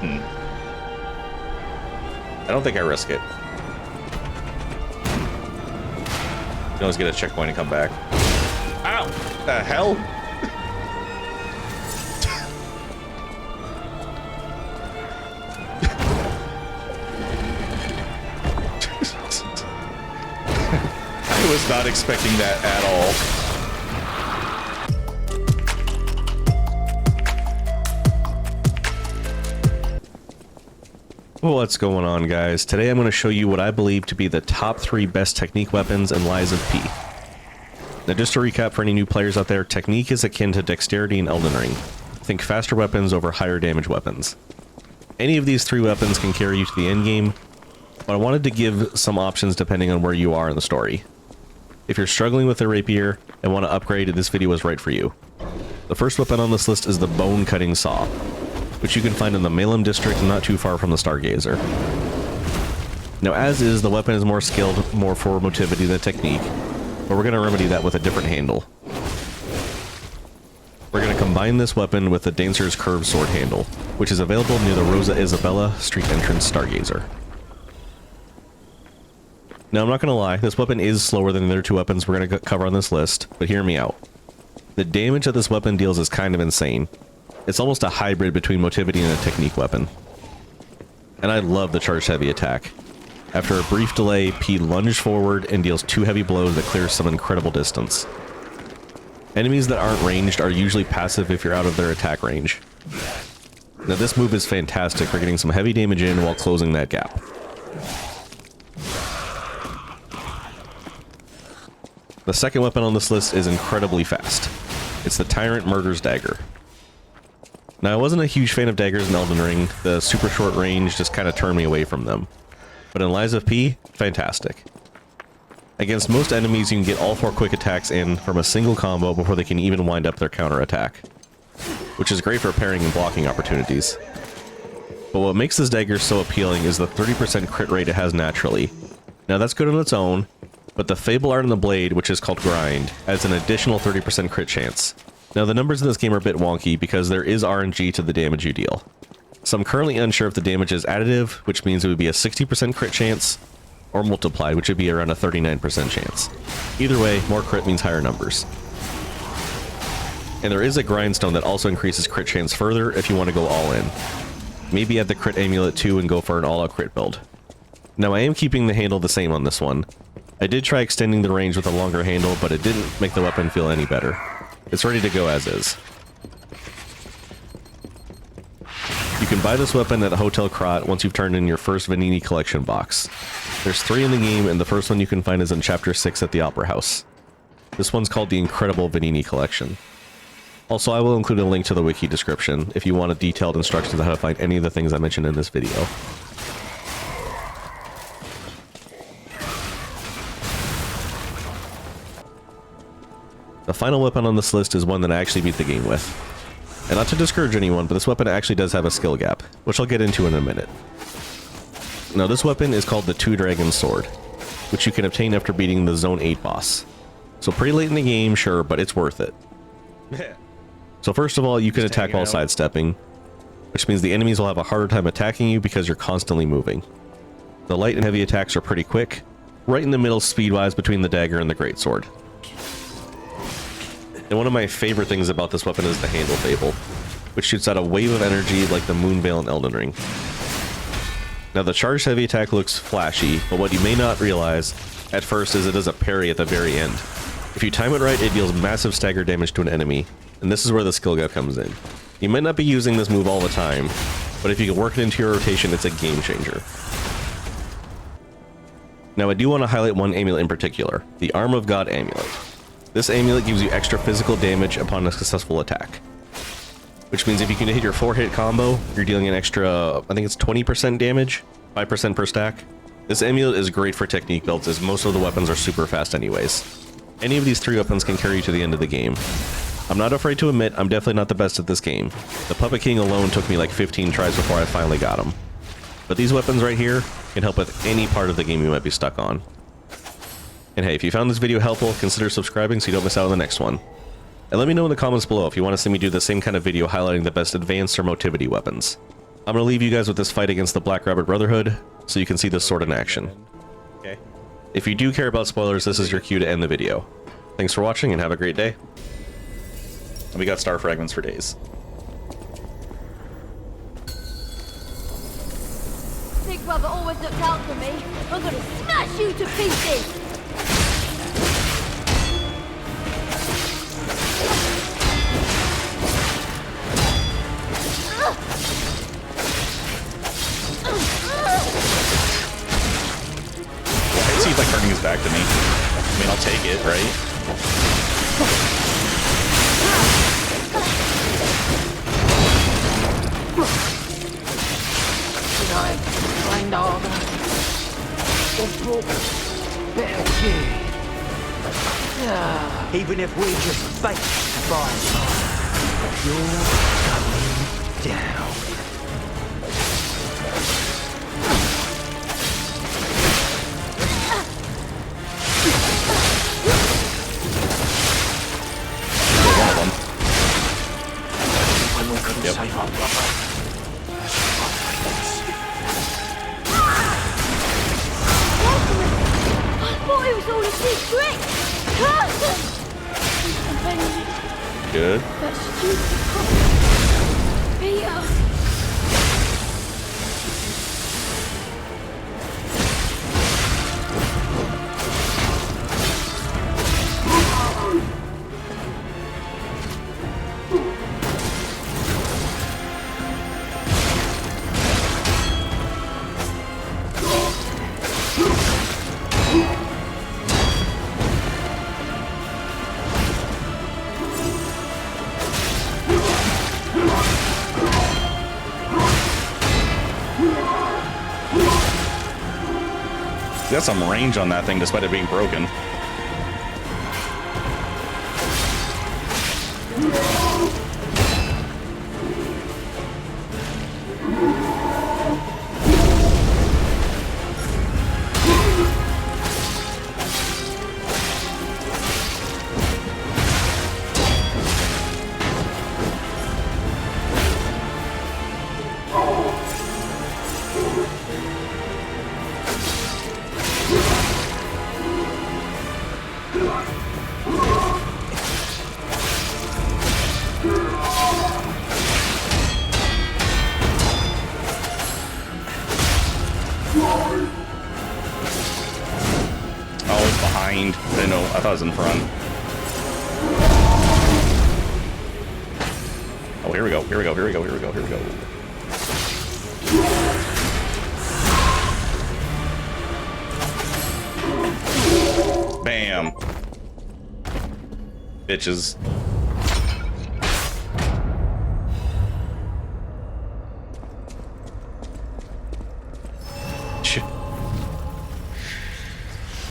I don't think I risk it. You can always get a checkpoint and come back. Ow! The hell? I was not expecting that at all. What's going on, guys? Today I'm going to show you what I believe to be the top 3 best technique weapons in Lies of P. Now, just to recap for any new players out there, technique is akin to dexterity in Elden Ring. Think faster weapons over higher damage weapons. Any of these 3 weapons can carry you to the end game, but I wanted to give some options depending on where you are in the story. If you're struggling with a rapier and want to upgrade, this video is right for you. The first weapon on this list is the bone cutting saw, which you can find in the Malum district not too far from the Stargazer. Now, as is, the weapon is more skilled, more for motivity than technique, but we're going to remedy that with a different handle. We're going to combine this weapon with the Dancer's curved sword handle, which is available near the Rosa Isabella street entrance Stargazer. Now, I'm not going to lie, this weapon is slower than the other 2 weapons we're going to cover on this list, but hear me out. The damage that this weapon deals is kind of insane. It's almost a hybrid between motivity and a technique weapon. And I love the charged heavy attack. After a brief delay, P lunges forward and deals 2 heavy blows that clear some incredible distance. Enemies that aren't ranged are usually passive if you're out of their attack range. Now, this move is fantastic for getting some heavy damage in while closing that gap. The second weapon on this list is incredibly fast. It's the Tyrant Murder's Dagger. Now, I wasn't a huge fan of daggers in Elden Ring. The super short range just kind of turned me away from them. But in Lies of P, fantastic. Against most enemies, you can get all 4 quick attacks in from a single combo before they can even wind up their counter attack, which is great for parrying and blocking opportunities. But what makes this dagger so appealing is the 30% crit rate it has naturally. Now, that's good on its own, but the Fable Art on the blade, which is called Grind, adds an additional 30% crit chance. Now, the numbers in this game are a bit wonky because there is RNG to the damage you deal. So I'm currently unsure if the damage is additive, which means it would be a 60% crit chance, or multiplied, which would be around a 39% chance. Either way, more crit means higher numbers. And there is a grindstone that also increases crit chance further if you want to go all in. Maybe add the crit amulet too and go for an all-out crit build. Now, I am keeping the handle the same on this one. I did try extending the range with a longer handle, but it didn't make the weapon feel any better. It's ready to go as is. You can buy this weapon at Hotel Crot once you've turned in your first VENIGNI collection box. There's 3 in the game, and the first one you can find is in Chapter 6 at the Opera House. This one's called the Incredible VENIGNI Collection. Also, I will include a link to the wiki description if you want detailed instructions on how to find any of the things I mentioned in this video. The final weapon on this list is one that I actually beat the game with. And not to discourage anyone, but this weapon actually does have a skill gap, which I'll get into in a minute. Now, this weapon is called the Two-Dragon Sword, which you can obtain after beating the Zone 8 boss. So pretty late in the game, sure, but it's worth it. So first of all, you can attack while sidestepping, which means the enemies will have a harder time attacking you because you're constantly moving. The light and heavy attacks are pretty quick, right in the middle speed-wise between the dagger and the greatsword. And one of my favorite things about this weapon is the handle Fable, which shoots out a wave of energy like the Moonveil in Elden Ring. Now, the charged heavy attack looks flashy, but what you may not realize at first is it does a parry at the very end. If you time it right, it deals massive stagger damage to an enemy, and this is where the skill gap comes in. You might not be using this move all the time, but if you can work it into your rotation, it's a game changer. Now, I do want to highlight one amulet in particular, the Arm of God amulet. This amulet gives you extra physical damage upon a successful attack, which means if you can hit your 4-hit combo, you're dealing an extra, I think it's 20% damage, 5% per stack. This amulet is great for technique builds, as most of the weapons are super fast anyways. Any of these 3 weapons can carry you to the end of the game. I'm not afraid to admit, I'm definitely not the best at this game. The Puppet King alone took me like 15 tries before I finally got him. But these weapons right here can help with any part of the game you might be stuck on. And hey, if you found this video helpful, consider subscribing so you don't miss out on the next one. And let me know in the comments below if you want to see me do the same kind of video highlighting the best advanced or motivity weapons. I'm gonna leave you guys with this fight against the Black Rabbit Brotherhood, so you can see this sword in action. Okay. If you do care about spoilers, this is your cue to end the video. Thanks for watching and have a great day. And we got star fragments for days. Big brother always looked out for me. I'm gonna smash you to pieces! He's like turning his back to me. I mean, I'll take it, right? Even if we just fake fire, you're coming down. One of them. When we couldn't Yep. save our brother. I thought it was all a secret! Curtain! Good. That stupid Peter! Got some range on that thing despite it being broken. Oh, it's behind. I didn't know. I thought it was in front. Oh, here we go. Here we go. Here we go. Here we go. Here we go. Bam. Bitches.